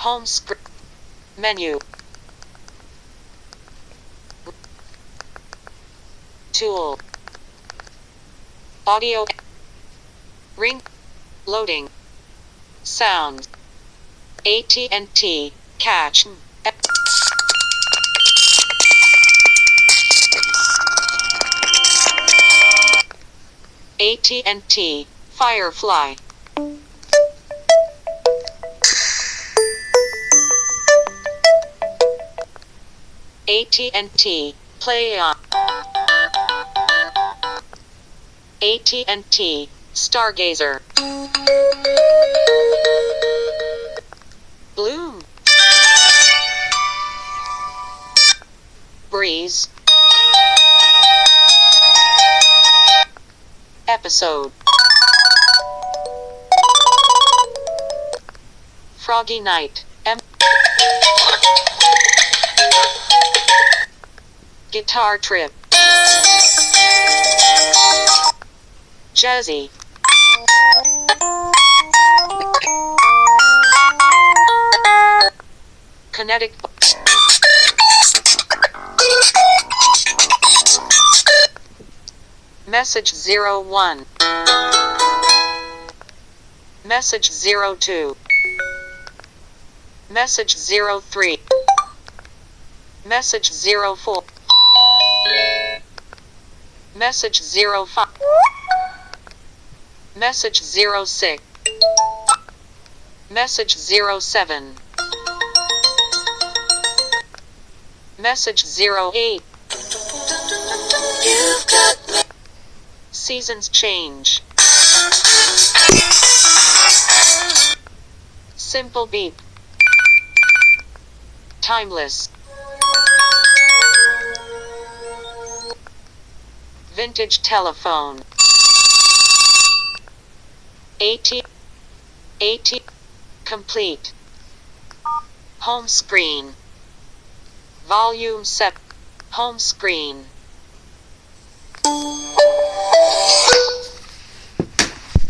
Home screen. Menu. Tool. Audio. Ring. Loading. Sound. AT&T. Catch. AT&T. Firefly. AT&T. Play on. AT&T. Stargazer. Bloom. Breeze. Episode. Froggy Night. Guitar Trip. Jazzy. Kinetic. Message 01. Message 02. Message 03. Message 04. Message 05. Message 06. Message 07. Message 08. You've got me. Seasons change. Simple beep. Timeless. Vintage telephone. AT. Complete. Home screen. Volume set. Home screen.